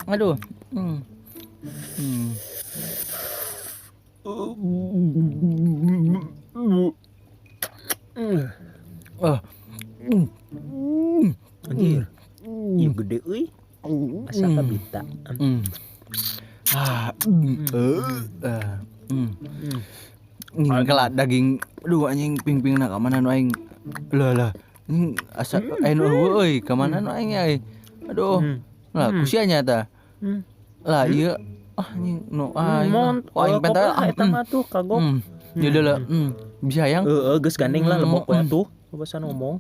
Aduh. Hmm. Ah. Anjir, ieu gede euy. Asa kabita. Kelak daging aduh anjing ping-ping na ka mana nu aing. Lah anjing asa aya nu eueuh euy ka mana nu aing euy. Aduh. Lah kusia nya tah. Lah ieu anjing nu aing aing pental eta mah tuh kagok. Ya udah lah. Bisa yang. Geus gandeng lah lebok we atuh. Basa ngomong.